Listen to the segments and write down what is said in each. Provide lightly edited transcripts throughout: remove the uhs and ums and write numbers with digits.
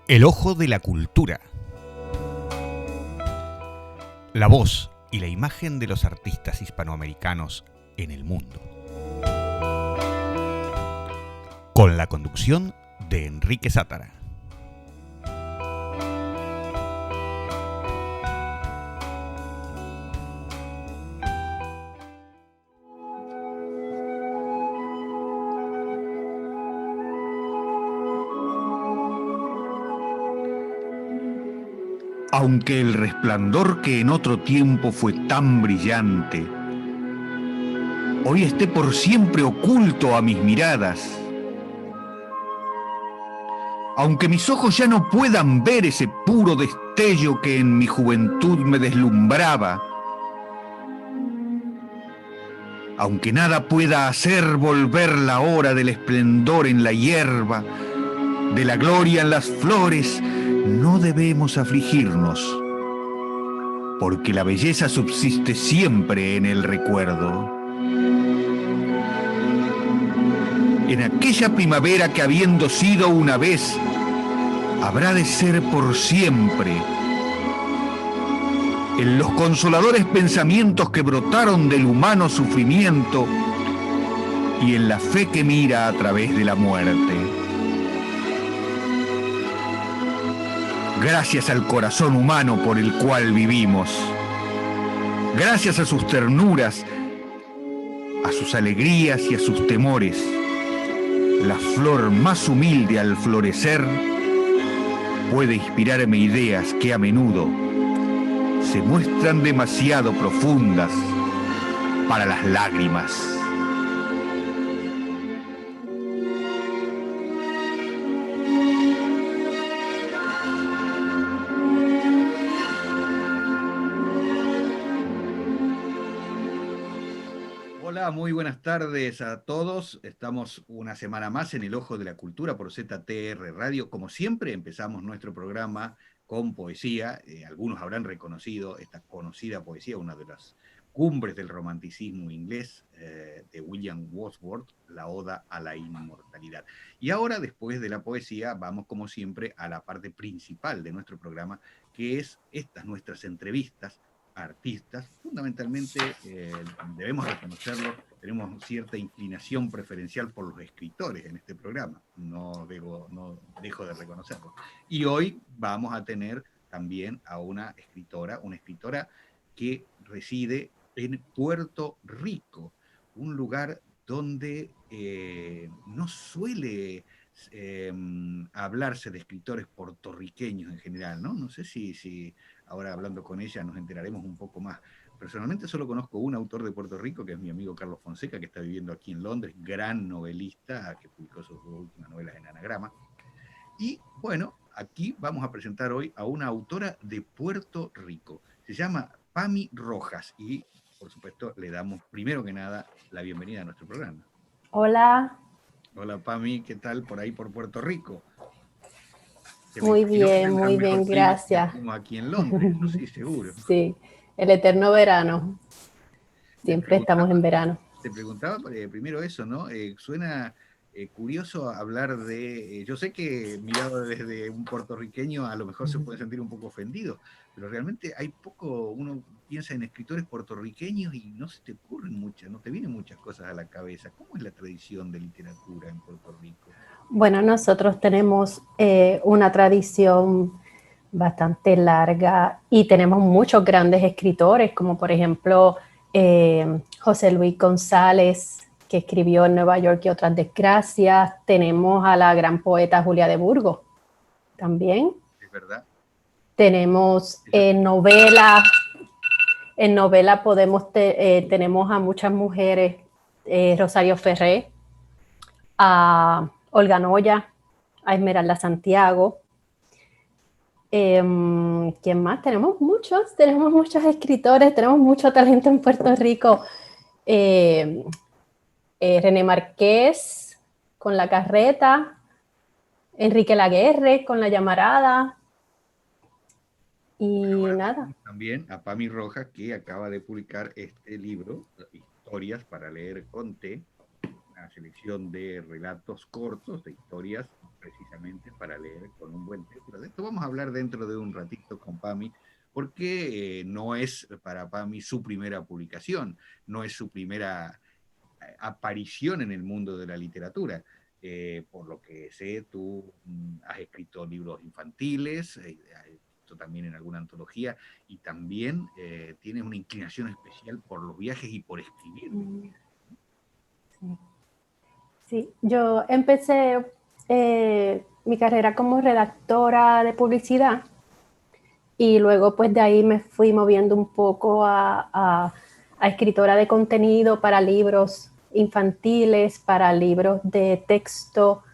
El ojo de la cultura. La voz y la imagen de los artistas hispanoamericanos en el mundo. Con la conducción de Enrique Sátara. Aunque el resplandor que en otro tiempo fue tan brillante, hoy esté por siempre oculto a mis miradas. Aunque mis ojos ya no puedan ver ese puro destello que en mi juventud me deslumbraba. Aunque nada pueda hacer volver la hora del esplendor en la hierba, de la gloria en las flores, no debemos afligirnos, porque la belleza subsiste siempre en el recuerdo. En aquella primavera que habiendo sido una vez, habrá de ser por siempre. En los consoladores pensamientos que brotaron del humano sufrimiento y en la fe que mira a través de la muerte. Gracias al corazón humano por el cual vivimos. Gracias a sus ternuras, a sus alegrías y a sus temores. La flor más humilde al florecer puede inspirarme ideas que a menudo se muestran demasiado profundas para las lágrimas. Hola, muy buenas tardes a todos. Estamos una semana más en El Ojo de la Cultura por ZTR Radio. Como siempre, empezamos nuestro programa con poesía. Algunos habrán reconocido esta conocida poesía, una de las cumbres del romanticismo inglés, de William Wordsworth, La Oda a la Inmortalidad. Y ahora, después de la poesía, vamos como siempre a la parte principal de nuestro programa, que es estas nuestras entrevistas a artistas. Fundamentalmente, debemos reconocerlo, tenemos cierta inclinación preferencial por los escritores en este programa, no dejo de reconocerlo. Y hoy vamos a tener también a una escritora que reside en Puerto Rico, un lugar donde no suele hablarse de escritores puertorriqueños en general, ¿no? No sé si ahora hablando con ella nos enteraremos un poco más. Personalmente solo conozco un autor de Puerto Rico, que es mi amigo Carlos Fonseca, que está viviendo aquí en Londres, gran novelista, que publicó sus últimas novelas en Anagrama. Y bueno, aquí vamos a presentar hoy a una autora de Puerto Rico. Se llama Pami Rojas y, por supuesto, le damos primero que nada la bienvenida a nuestro programa. Hola. Hola Pami, ¿qué tal por ahí por Puerto Rico? Muy bien, gracias. Como aquí en Londres, ¿no? Sí, seguro. Sí, el eterno verano. Siempre estamos en verano. Te preguntaba primero eso, ¿no? Suena curioso hablar de... yo sé que mirado desde un puertorriqueño a lo mejor se puede sentir un poco ofendido, pero realmente hay poco, uno piensa en escritores puertorriqueños y no se te ocurren muchas, no te vienen muchas cosas a la cabeza. ¿Cómo es la tradición de literatura en Puerto Rico? Bueno, nosotros tenemos una tradición bastante larga y tenemos muchos grandes escritores, como por ejemplo José Luis González, que escribió en Nueva York y otras desgracias. Tenemos a la gran poeta Julia de Burgos también. Es verdad. Tenemos novela. En novela tenemos a muchas mujeres, Rosario Ferré, a Olga Noya, a Esmeralda Santiago. ¿Quién más? Tenemos muchos escritores, tenemos mucho talento en Puerto Rico. René Márquez con La Carreta, Enrique Laguerre con La Llamarada. Y nada. También a Pami Rojas, que acaba de publicar este libro, Historias para leer con té, una selección de relatos cortos, de historias precisamente para leer con un buen texto. De esto vamos a hablar dentro de un ratito con Pami, porque no es para Pami su primera publicación, no es su primera aparición en el mundo de la literatura. Por lo que sé, tú has escrito libros infantiles, has escrito también en alguna antología, y también tienes una inclinación especial por los viajes y por escribir. Sí. Sí, yo empecé mi carrera como redactora de publicidad y luego pues de ahí me fui moviendo un poco a escritora de contenido para libros infantiles, para libros de texto,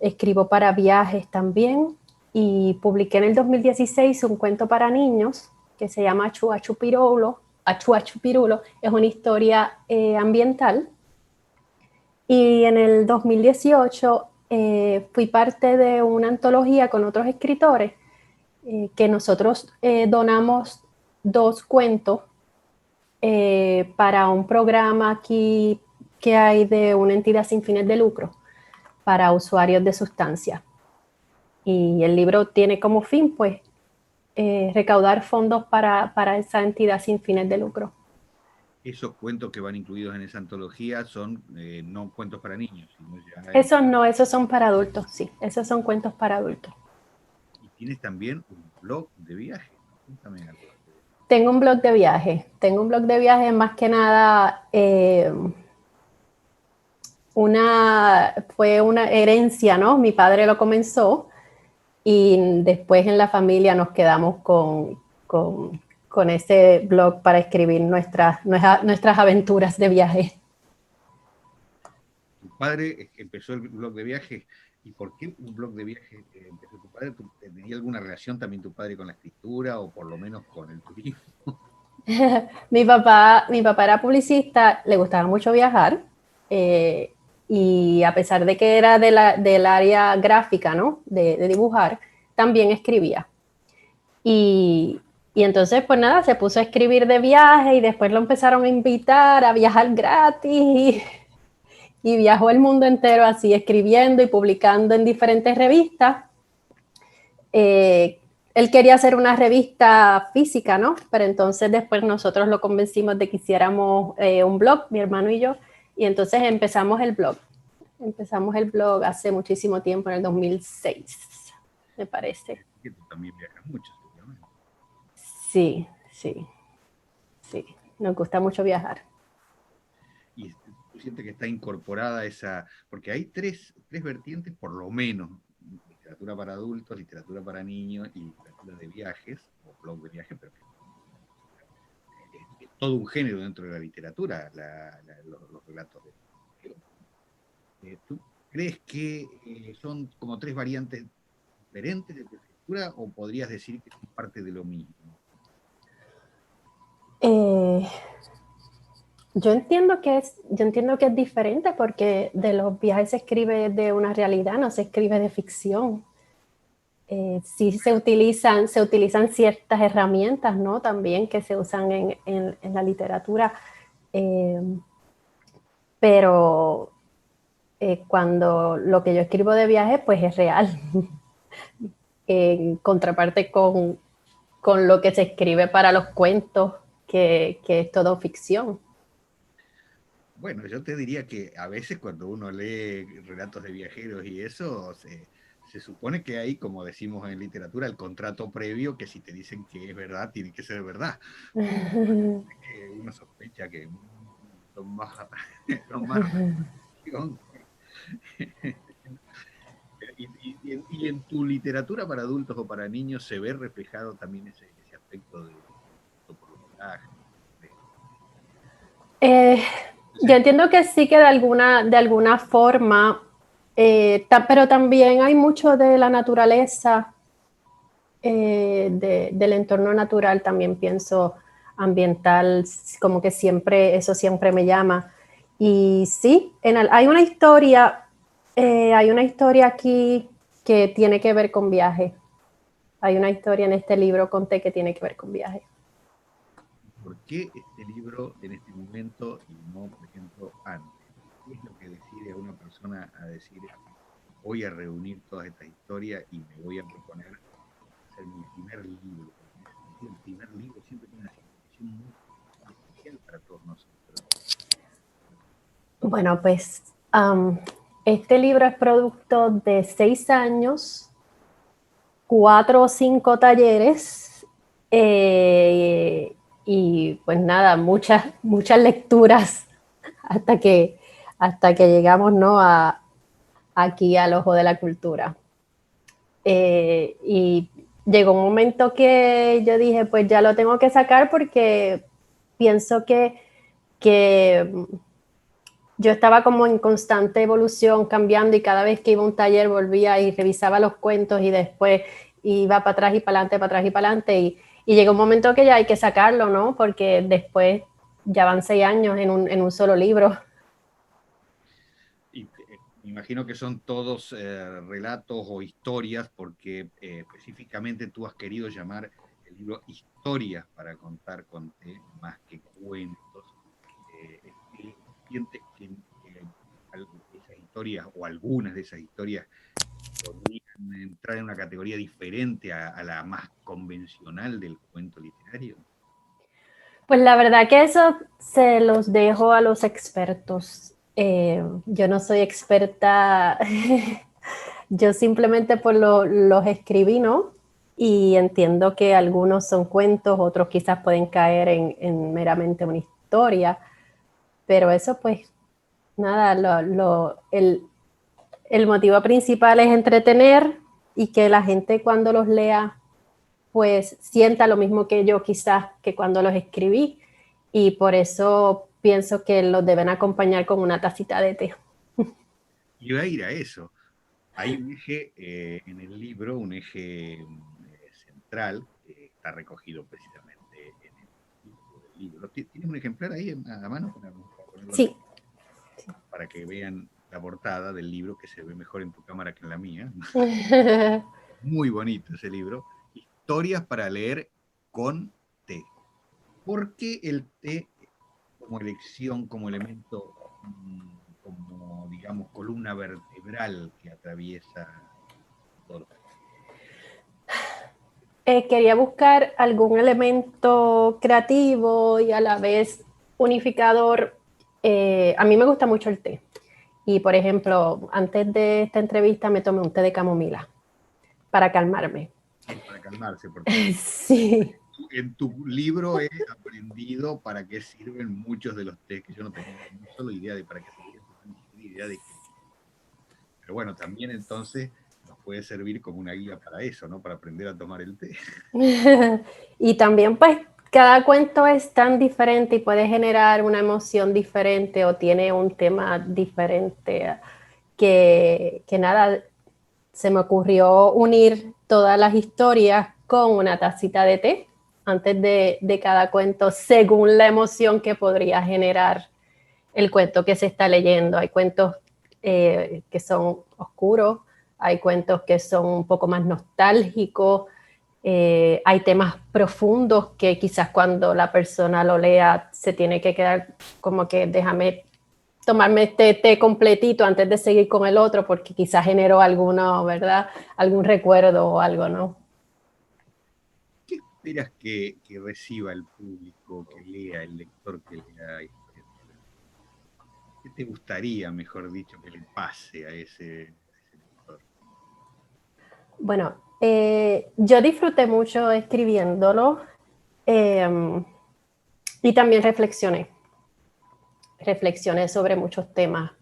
escribo para viajes también y publiqué en el 2016 un cuento para niños que se llama Achú Achú Pirulo. Achú Achú Pirulo es una historia ambiental. Y en el 2018 fui parte de una antología con otros escritores que nosotros donamos 2 cuentos para un programa aquí que hay de una entidad sin fines de lucro para usuarios de sustancias. Y el libro tiene como fin, pues, recaudar fondos para esa entidad sin fines de lucro. Esos cuentos que van incluidos en esa antología son no cuentos para niños, sino ya... Esos no, esos son para adultos, sí, esos son cuentos para adultos. Y tienes también un blog de viaje. Cuéntame algo. Tengo un blog de viaje más que nada, fue una herencia, ¿no? Mi padre lo comenzó y después en la familia nos quedamos con ese blog para escribir nuestras aventuras de viaje. Tu padre empezó el blog de viaje. ¿Y por qué un blog de viaje empezó tu padre? ¿Tenía alguna relación también tu padre con la escritura o por lo menos con el turismo? Mi papá era publicista, le gustaba mucho viajar y a pesar de que era del área gráfica, ¿no? De dibujar, también escribía. Y entonces, pues nada, se puso a escribir de viaje y después lo empezaron a invitar a viajar gratis y viajó el mundo entero así, escribiendo y publicando en diferentes revistas. Él quería hacer una revista física, ¿no? Pero entonces después nosotros lo convencimos de que hiciéramos un blog, mi hermano y yo, y entonces empezamos el blog. Empezamos el blog hace muchísimo tiempo, en el 2006, me parece. Que tú también viajas mucho, seguramente. Sí, nos gusta mucho viajar. Y tú sientes que está incorporada esa, porque hay tres vertientes por lo menos: literatura para adultos, literatura para niños y literatura de viajes, o blog de viajes, pero es todo un género dentro de la literatura, los relatos de ¿tú crees que son como 3 variantes diferentes de tu escritura o podrías decir que son parte de lo mismo? Yo entiendo que es diferente porque de los viajes se escribe de una realidad, no se escribe de ficción. Sí se utilizan ciertas herramientas, ¿no? También que se usan en la literatura, pero cuando lo que yo escribo de viaje, pues es real, en contraparte con lo que se escribe para los cuentos, que es todo ficción. Bueno, yo te diría que a veces cuando uno lee relatos de viajeros y eso, se supone que hay, como decimos en literatura, el contrato previo, que si te dicen que es verdad, tiene que ser verdad. Uno sospecha que son más, son más y en tu literatura para adultos o para niños se ve reflejado también ese aspecto de viajes. Yo entiendo que sí, que de alguna forma, pero también hay mucho de la naturaleza, del entorno natural, también pienso ambiental, como que eso siempre me llama. Y sí, hay una historia aquí que tiene que ver con viaje. Hay una historia en este libro, conté, que tiene que ver con viaje. ¿Por qué este libro en este momento y no, por ejemplo, antes? ¿Qué es lo que decide a una persona a decir, voy a reunir todas estas historias y me voy a proponer hacer mi primer libro. El primer libro siempre tiene una significación muy especial para todos nosotros. Bueno, pues este libro es producto de 6 años, 4 o 5 talleres y pues nada, muchas lecturas hasta que llegamos, ¿no?, aquí al Ojo de la Cultura. Y llegó un momento que yo dije, pues ya lo tengo que sacar porque pienso que yo estaba como en constante evolución, cambiando, y cada vez que iba a un taller volvía y revisaba los cuentos y después iba para atrás y para adelante, para atrás y para adelante. Y llegó un momento que ya hay que sacarlo, ¿no? Porque después ya van 6 años en un solo libro. Y me imagino que son todos relatos o historias, porque específicamente tú has querido llamar el libro Historias para contar con té, más que cuentos. ¿Sientes que esas historias o algunas de esas historias podrían entrar en una categoría diferente a la más convencional del cuento literario? Pues la verdad que eso se los dejo a los expertos. Yo no soy experta, yo simplemente pues los escribí, ¿no? Y entiendo que algunos son cuentos, otros quizás pueden caer en meramente una historia, pero eso pues nada, el motivo principal es entretener y que la gente cuando los lea pues sienta lo mismo que yo quizás que cuando los escribí, y por eso pienso que los deben acompañar con una tacita de té. Y voy a ir a eso. Hay un eje en el libro, un eje central, que está recogido precisamente en el título del libro. ¿Tienes un ejemplar ahí a la mano? Sí. Para que vean la portada del libro, que se ve mejor en tu cámara que en la mía. Muy bonito ese libro. Historias para leer con té. ¿Por qué el té como elección, como elemento, como, digamos, columna vertebral que atraviesa todo? Quería buscar algún elemento creativo y a la vez unificador. A mí me gusta mucho el té. Y, por ejemplo, antes de esta entrevista me tomé un té de camomila para calmarme. Para calmarse, porque sí. En tu libro he aprendido para qué sirven muchos de los tés, que yo no tenía ni solo idea de para qué servían, ni idea de qué. Pero bueno, también entonces nos puede servir como una guía para eso, ¿no? Para aprender a tomar el té. Y también, pues, cada cuento es tan diferente y puede generar una emoción diferente o tiene un tema diferente que nada, se me ocurrió unir todas las historias con una tacita de té antes de cada cuento, según la emoción que podría generar el cuento que se está leyendo. Hay cuentos que son oscuros, hay cuentos que son un poco más nostálgicos, hay temas profundos que quizás cuando la persona lo lea se tiene que quedar como que déjame tomarme este té completito antes de seguir con el otro, porque quizás generó alguno, ¿verdad? Algún recuerdo o algo, ¿no? ¿Qué esperas que reciba el público, que lea, el lector que lea Historias? ¿Qué te gustaría, mejor dicho, que le pase a ese lector? Bueno, yo disfruté mucho escribiéndolo y también reflexioné sobre muchos temas,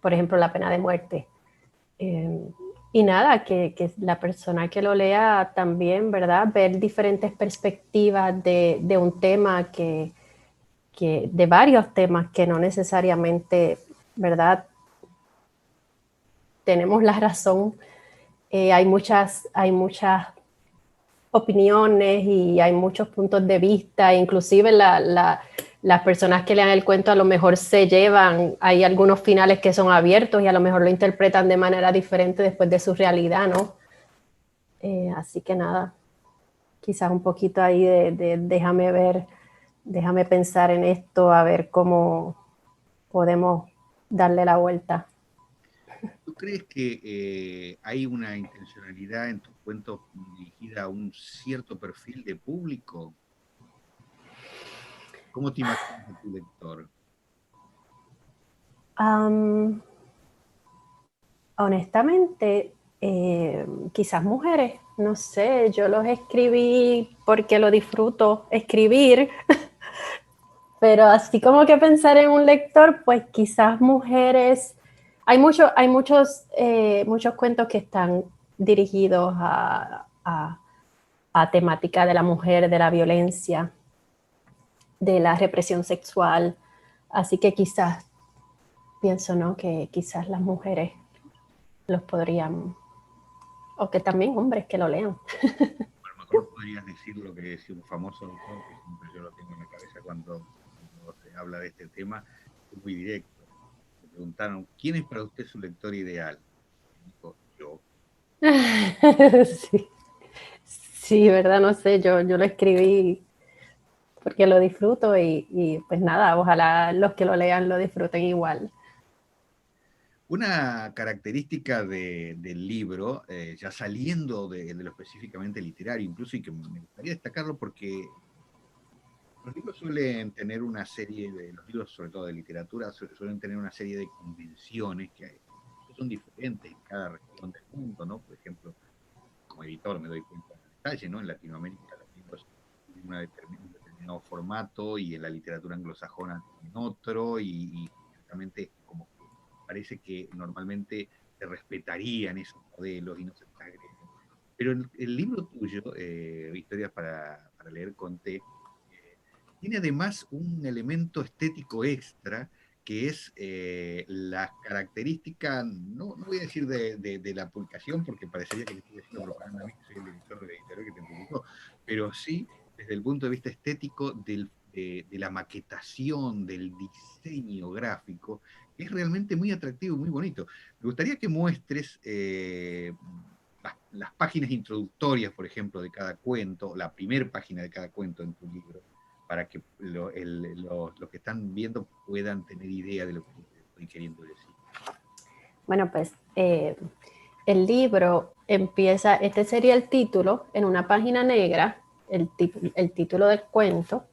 por ejemplo, la pena de muerte. Y nada, que la persona que lo lea también, ¿verdad? Ver diferentes perspectivas de un tema de varios temas que no necesariamente, ¿verdad? Tenemos la razón. Hay muchas opiniones y hay muchos puntos de vista, inclusive las personas que lean el cuento a lo mejor se llevan, hay algunos finales que son abiertos y a lo mejor lo interpretan de manera diferente después de su realidad, ¿no? Así que nada, quizás un poquito ahí de déjame pensar en esto, a ver cómo podemos darle la vuelta. ¿Tú crees que hay una intencionalidad en tus cuentos dirigida a un cierto perfil de público? ¿Cómo te imaginas a tu lector? Honestamente, quizás mujeres, no sé, yo los escribí porque lo disfruto escribir, pero así como que pensar en un lector, pues quizás mujeres. Hay muchos cuentos que están dirigidos a temática de la mujer, de la violencia, de la represión sexual, así que quizás pienso, ¿no?, que quizás las mujeres los podrían, o que también hombres que lo lean. A lo mejor podrías decir lo que decía un famoso autor, que siempre yo lo tengo en la cabeza cuando se habla de este tema, es muy directo. Me preguntaron, ¿quién es para usted su lector ideal? Y dijo, yo. Sí. Sí, verdad, no sé, yo lo escribí porque lo disfruto y pues nada, ojalá los que lo lean lo disfruten igual. Una característica del libro, ya saliendo de lo específicamente literario, incluso, y que me gustaría destacarlo porque los libros suelen tener una serie los libros sobre todo de literatura, suelen tener una serie de convenciones que son diferentes en cada región del mundo, ¿no? Por ejemplo, como editor me doy cuenta del detalle, ¿no? En Latinoamérica los libros tienen un determinado formato y en la literatura anglosajona tienen otro y justamente como que parece que normalmente se respetarían esos modelos y no se transgreden. Pero el libro tuyo, Historias para leer con T, tiene además un elemento estético extra que es la característica, no voy a decir de la publicación, porque parecería que le estoy haciendo propaganda a mí, que soy el director de la editorial que te publicó, pero sí desde el punto de vista estético de la maquetación, del diseño gráfico, que es realmente muy atractivo y muy bonito. Me gustaría que muestres las páginas introductorias, por ejemplo, de cada cuento, la primera página de cada cuento en tu libro, para que los que están viendo puedan tener idea de lo que estoy queriendo decir. Bueno, pues el libro empieza, este sería el título, en una página negra, el título del cuento.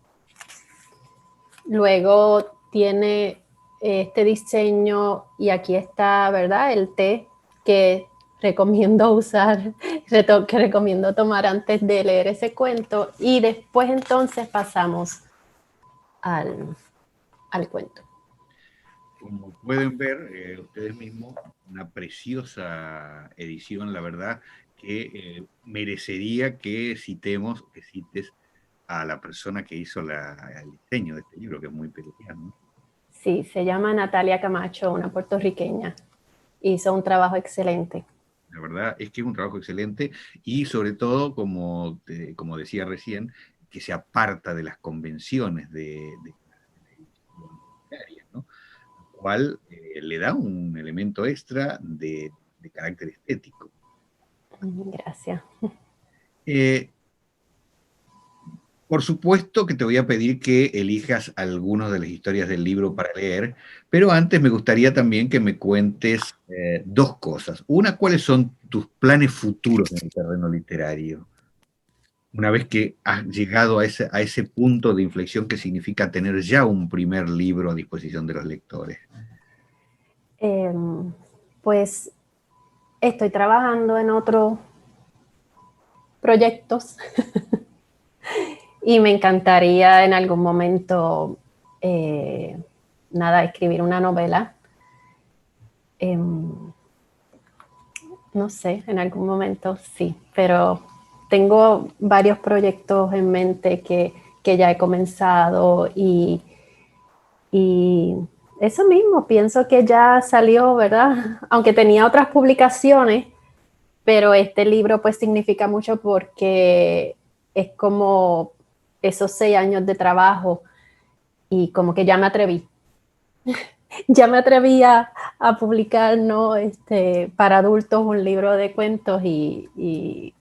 Luego tiene este diseño y aquí está, ¿verdad?, el té que recomiendo usar, que recomiendo tomar antes de leer ese cuento, y después entonces pasamos al cuento. Como pueden ver ustedes mismos, una preciosa edición, la verdad, que merecería que cites a la persona que hizo el diseño de este libro, que es muy peculiar, ¿no? Sí, se llama Natalia Camacho, una puertorriqueña. Hizo un trabajo excelente. La verdad es que es un trabajo excelente y sobre todo, como decía recién, que se aparta de las convenciones de la edición literaria, ¿no? Lo cual le da un elemento extra de carácter estético. Gracias. Por supuesto que te voy a pedir que elijas algunas de las historias del libro para leer, pero antes me gustaría también que me cuentes dos cosas. Una, ¿cuáles son tus planes futuros en el terreno literario? Una vez que has llegado a ese punto de inflexión que significa tener ya un primer libro a disposición de los lectores. Pues estoy trabajando en otros proyectos y me encantaría en algún momento, escribir una novela. No sé, en algún momento sí, pero tengo varios proyectos en mente que ya he comenzado y eso mismo, pienso que ya salió, ¿verdad? Aunque tenía otras publicaciones, pero este libro pues significa mucho porque es como esos 6 años de trabajo y como que ya me atreví. Ya me atreví a publicar, ¿no?, para adultos un libro de cuentos y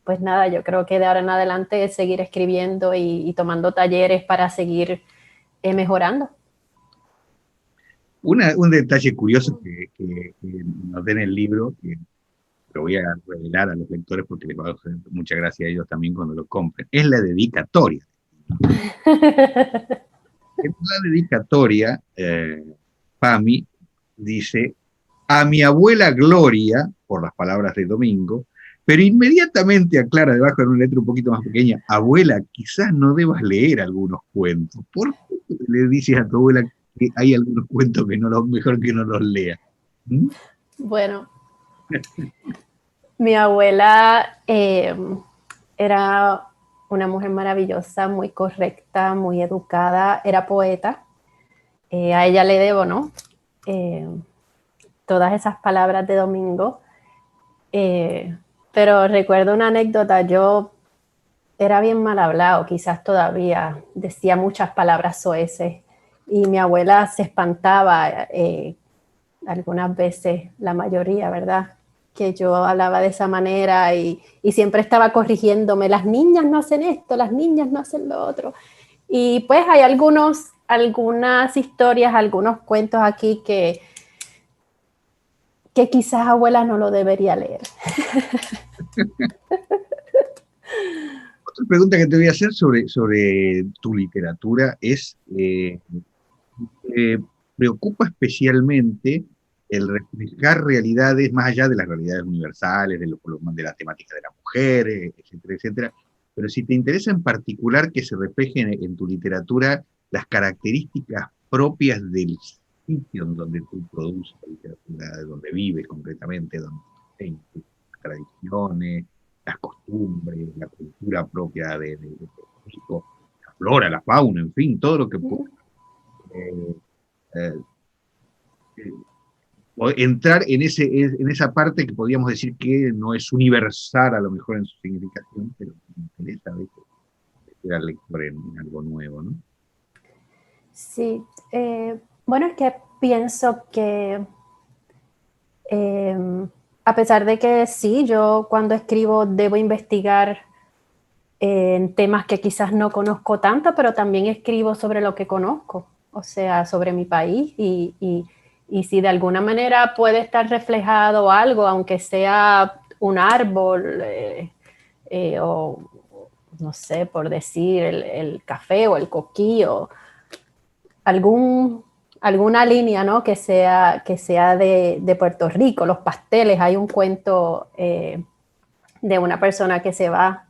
pues nada, yo creo que de ahora en adelante es seguir escribiendo y tomando talleres para seguir mejorando. Un detalle curioso que noté en el libro, que lo voy a revelar a los lectores porque les va a hacer mucha gracia a ellos también cuando lo compren, es la dedicatoria. En la dedicatoria, Pami dice, a mi abuela Gloria, por las palabras de Domingo, pero inmediatamente aclara debajo en una letra un poquito más pequeña, abuela, quizás no debas leer algunos cuentos. ¿Por qué le dices a tu abuela que hay algunos cuentos que no los, mejor que no los lea? ¿Mm? Bueno, mi abuela era una mujer maravillosa, muy correcta, muy educada, era poeta. A ella le debo, ¿no? Todas esas palabras de Domingo. Pero recuerdo una anécdota, yo era bien mal hablado, quizás todavía decía muchas palabras soeces y mi abuela se espantaba algunas veces, la mayoría, ¿verdad? Que yo hablaba de esa manera y siempre estaba corrigiéndome, las niñas no hacen esto, las niñas no hacen lo otro. Y pues hay algunas historias, algunos cuentos aquí que quizás abuela no lo debería leer. Otra pregunta que te voy a hacer sobre tu literatura es, preocupa especialmente el reflejar realidades más allá de las realidades universales, de la temática de la mujer, etcétera, etcétera. Pero si te interesa en particular que se reflejen en tu literatura las características propias del sitio en donde tú produces la literatura, de donde vives concretamente, donde tienes tus tradiciones, las costumbres, la cultura propia de Puerto Rico, la flora, la fauna, en fin, todo lo que pueda eh, entrar en esa parte que podríamos decir que no es universal a lo mejor en su significación, pero me interesa a veces al lector en algo nuevo, ¿no? Sí, bueno, es que pienso que a pesar de que sí, yo cuando escribo debo investigar en temas que quizás no conozco tanto, pero también escribo sobre lo que conozco, o sea, sobre mi país y si de alguna manera puede estar reflejado algo, aunque sea un árbol o no sé, por decir el café o el coquí o alguna línea, ¿no? Que sea de Puerto Rico, los pasteles. Hay un cuento de una persona que se va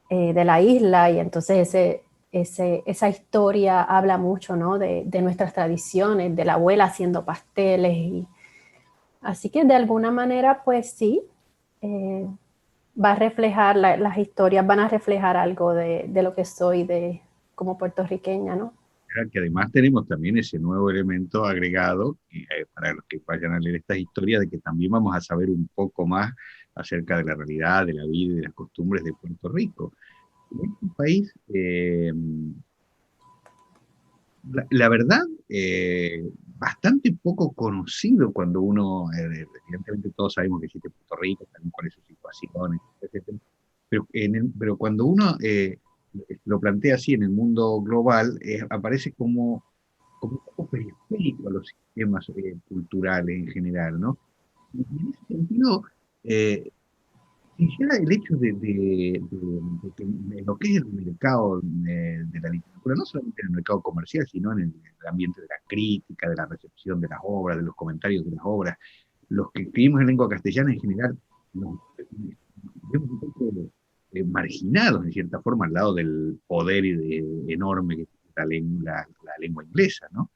de la isla y entonces esa historia habla mucho, ¿no? De nuestras tradiciones, de la abuela haciendo pasteles. Así que de alguna manera, pues sí, va a reflejar, las historias van a reflejar algo de lo que soy como puertorriqueña, ¿no? Que además tenemos también ese nuevo elemento agregado para los que vayan a leer estas historias, de que también vamos a saber un poco más acerca de la realidad, de la vida y de las costumbres de Puerto Rico. Es un país, la verdad, bastante poco conocido cuando uno, evidentemente todos sabemos que existe Puerto Rico, también cuál es su situación, etc. Pero cuando uno lo plantea así en el mundo global, aparece como un poco periférico a los sistemas culturales en general, ¿no? Y en ese sentido, eh, y ya el hecho de que en lo que es el mercado de la literatura, no solamente en el mercado comercial, sino en el ambiente de la crítica, de la recepción de las obras, de los comentarios de las obras, los que escribimos en lengua castellana en general, nos vemos un poco marginados en cierta forma al lado del poder enorme que tiene la lengua inglesa, ¿no?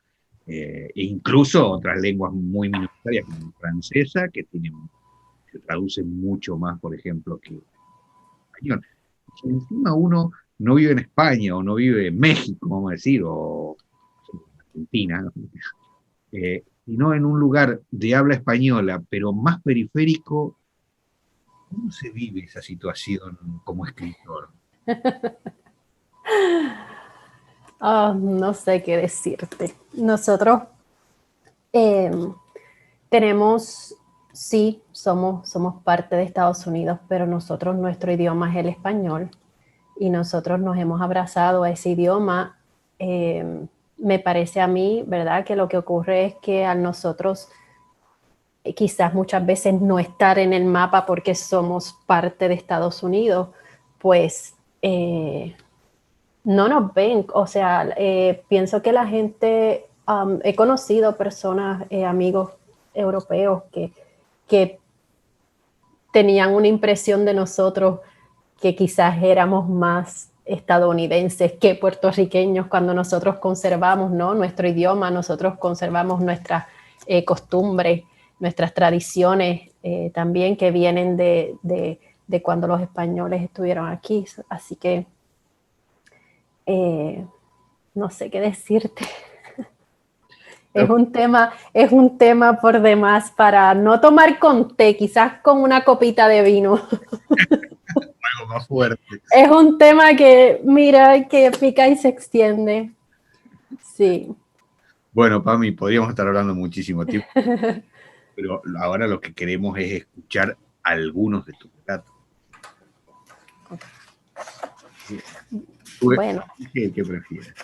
E incluso otras lenguas muy minoritarias como la francesa, que se traduce mucho más, por ejemplo, que el español. Si encima uno no vive en España o no vive en México, vamos a decir, o en Argentina, ¿no? Sino en un lugar de habla española, pero más periférico, ¿cómo se vive esa situación como escritor? Oh, no sé qué decirte. Nosotros eh, tenemos, sí, somos parte de Estados Unidos, pero nuestro idioma es el español y nosotros nos hemos abrazado a ese idioma. me parece a mí, ¿verdad?, que lo que ocurre es que a nosotros quizás muchas veces no estar en el mapa porque somos parte de Estados Unidos, pues no nos ven. O sea, pienso que la gente, he conocido personas, amigos europeos que tenían una impresión de nosotros que quizás éramos más estadounidenses que puertorriqueños cuando nosotros conservamos, ¿no?, nuestro idioma, nosotros conservamos nuestras costumbres, nuestras tradiciones también que vienen de cuando los españoles estuvieron aquí. Así que no sé qué decirte. Es un tema por demás para no tomar con té, quizás con una copita de vino. Algo más fuerte. Es un tema que, mira, que pica y se extiende. Sí. Bueno, Pami, podríamos estar hablando muchísimo tiempo, pero ahora lo que queremos es escuchar algunos de tus relatos. Bueno. ¿Qué prefieres?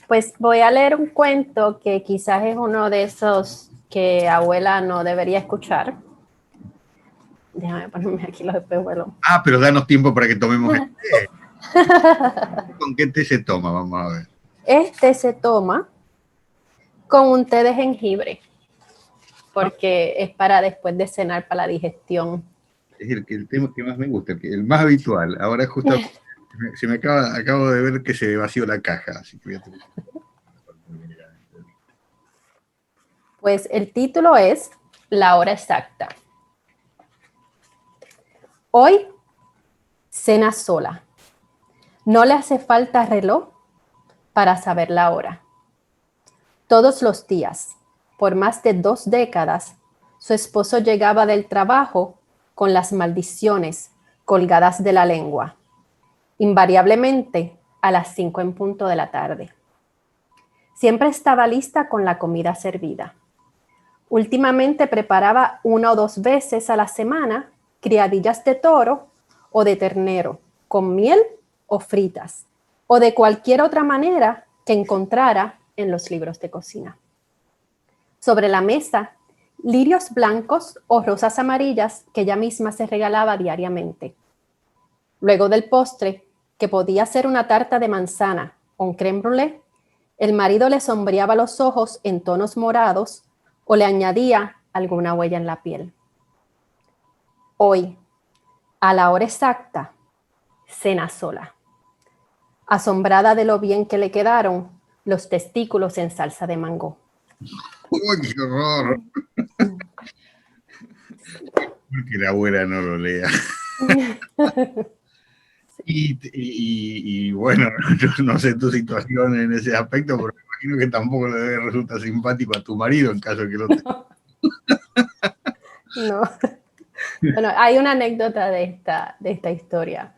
Pues voy a leer un cuento que quizás es uno de esos que abuela no debería escuchar. Déjame ponerme aquí los espejuelos. Ah, pero danos tiempo para que tomemos el té. ¿Con qué té se toma? Vamos a ver. Este se toma con un té de jengibre, porque es para después de cenar, para la digestión. Es el tema que más me gusta, el más habitual. Ahora justo acabo de ver que se vació la caja, así que voy a tener... Pues el título es La hora exacta. Hoy cena sola. No le hace falta reloj para saber la hora. Todos los días, por más de 2 décadas, su esposo llegaba del trabajo con las maldiciones colgadas de la lengua, invariablemente a las 5 en punto de la tarde. Siempre estaba lista con la comida servida. Últimamente preparaba 1 o 2 veces a la semana criadillas de toro o de ternero, con miel o fritas, o de cualquier otra manera que encontrara en los libros de cocina. Sobre la mesa, lirios blancos o rosas amarillas que ella misma se regalaba diariamente. Luego del postre, que podía ser una tarta de manzana o un crème brûlée, el marido le sombreaba los ojos en tonos morados o le añadía alguna huella en la piel. Hoy, a la hora exacta, cena sola. Asombrada de lo bien que le quedaron los testículos en salsa de mango. ¡Uy, qué horror! Porque la abuela no lo lea. Y bueno, yo no sé tu situación en ese aspecto, pero me imagino que tampoco le debe resultar simpático a tu marido en caso de que lo tenga. No. Bueno, hay una anécdota de esta historia.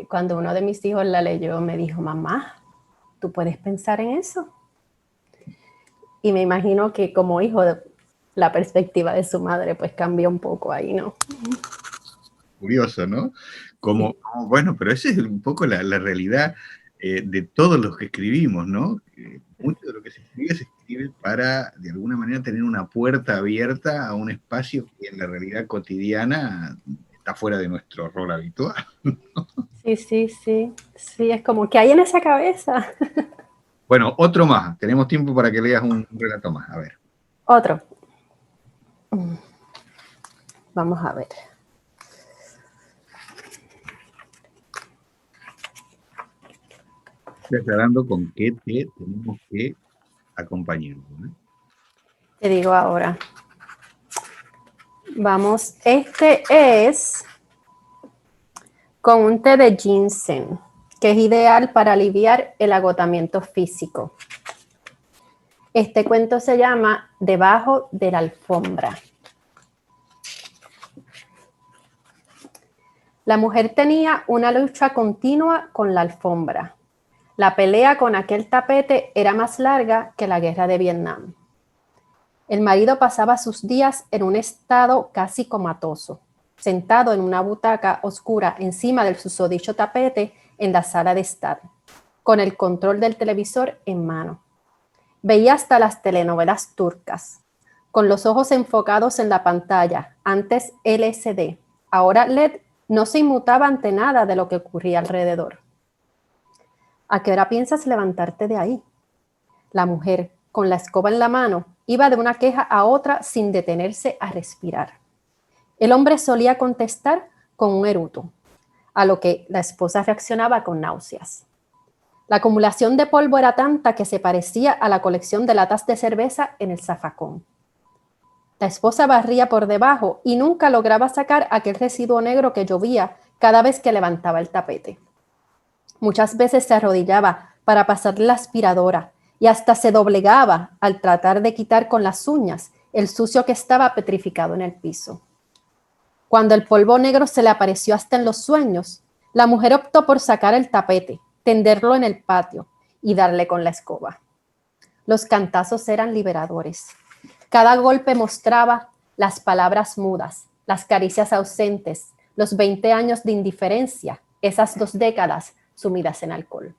Cuando uno de mis hijos la leyó, me dijo, mamá, ¿tú puedes pensar en eso? Y me imagino que como hijo, la perspectiva de su madre pues cambió un poco ahí, ¿no? Curioso, ¿no? Bueno, pero esa es un poco la realidad de todos los que escribimos, ¿no? Mucho de lo que se escribe para, de alguna manera, tener una puerta abierta a un espacio que en la realidad cotidiana está fuera de nuestro rol habitual. Sí, es como, ¿qué hay en esa cabeza? Bueno, otro más. Tenemos tiempo para que leas un relato más. A ver. Otro. Vamos a ver. Estoy aclarando con qué te tenemos que acompañar, ¿no? Te digo ahora. Vamos, este es con un té de ginseng, que es ideal para aliviar el agotamiento físico. Este cuento se llama Debajo de la alfombra. La mujer tenía una lucha continua con la alfombra. La pelea con aquel tapete era más larga que la guerra de Vietnam. El marido pasaba sus días en un estado casi comatoso, sentado en una butaca oscura encima del susodicho tapete en la sala de estar. con el control del televisor en mano. Veía hasta las telenovelas turcas, con los ojos enfocados en la pantalla, antes LCD, ahora LED, no se inmutaba ante nada de lo que ocurría alrededor. ¿A qué hora piensas levantarte de ahí? La mujer, con la escoba en la mano, iba de una queja a otra sin detenerse a respirar. El hombre solía contestar con un eruto, a lo que la esposa reaccionaba con náuseas. La acumulación de polvo era tanta que se parecía a la colección de latas de cerveza en el zafacón. La esposa barría por debajo y nunca lograba sacar aquel residuo negro que llovía cada vez que levantaba el tapete. Muchas veces se arrodillaba para pasar la aspiradora y hasta se doblegaba al tratar de quitar con las uñas el sucio que estaba petrificado en el piso. Cuando el polvo negro se le apareció hasta en los sueños, la mujer optó por sacar el tapete, tenderlo en el patio y darle con la escoba. Los cantazos eran liberadores. Cada golpe mostraba las palabras mudas, las caricias ausentes, los 20 años de indiferencia, esas 2 décadas sumidas en alcohol.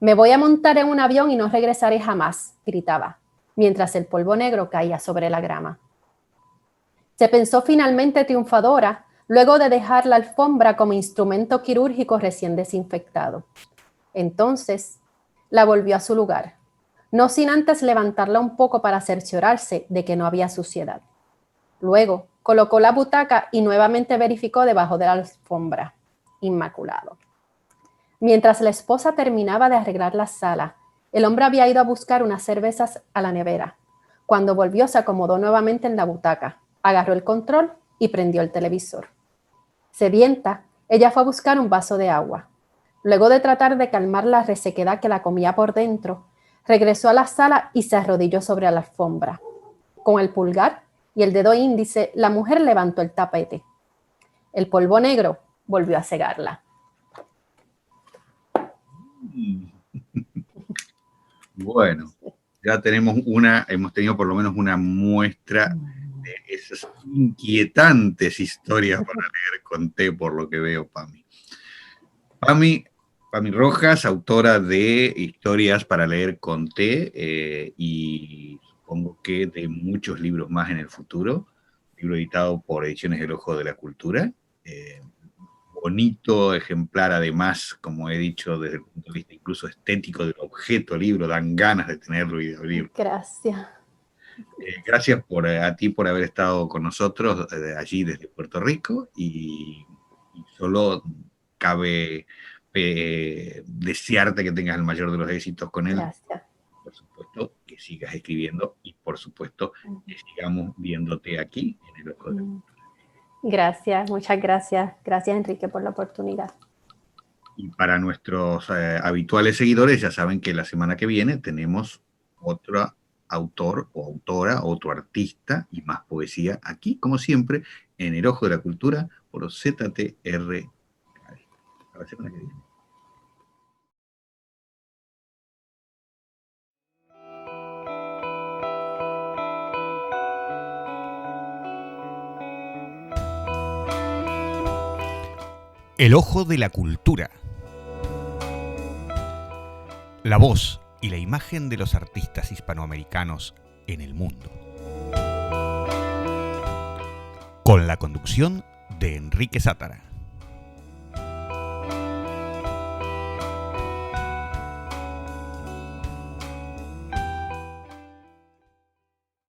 Me voy a montar en un avión y no regresaré jamás, gritaba, mientras el polvo negro caía sobre la grama. Se pensó finalmente triunfadora luego de dejar la alfombra como instrumento quirúrgico recién desinfectado. Entonces la volvió a su lugar, no sin antes levantarla un poco para cerciorarse de que no había suciedad. Luego colocó la butaca y nuevamente verificó debajo de la alfombra, inmaculado. Mientras la esposa terminaba de arreglar la sala, el hombre había ido a buscar unas cervezas a la nevera. Cuando volvió, se acomodó nuevamente en la butaca, agarró el control y prendió el televisor. Sedienta, ella fue a buscar un vaso de agua. Luego de tratar de calmar la resequedad que la comía por dentro, regresó a la sala y se arrodilló sobre la alfombra. Con el pulgar y el dedo índice, la mujer levantó el tapete. El polvo negro volvió a cegarla. Bueno, ya hemos tenido por lo menos una muestra de esas inquietantes historias para leer con té, por lo que veo, Pami. Pami Rojas, autora de Historias para leer con té, y supongo que de muchos libros más en el futuro, libro editado por Ediciones El Ojo de la Cultura, bonito ejemplar, además, como he dicho, desde el punto de vista incluso estético del objeto libro, dan ganas de tenerlo y de abrirlo. Gracias. Gracias a ti por haber estado con nosotros allí desde Puerto Rico, y solo cabe desearte que tengas el mayor de los éxitos con él. Gracias. Por supuesto, que sigas escribiendo y por supuesto que sigamos viéndote aquí en El Ojo de la Cultura. Gracias, muchas gracias. Gracias, Enrique, por la oportunidad. Y para nuestros habituales seguidores, ya saben que la semana que viene tenemos otro autor o autora, otro artista y más poesía aquí, como siempre, en El Ojo de la Cultura por ZTR. Hasta la semana que viene. El Ojo de la Cultura. La voz y la imagen de los artistas hispanoamericanos en el mundo. Con la conducción de Enrique Sátara.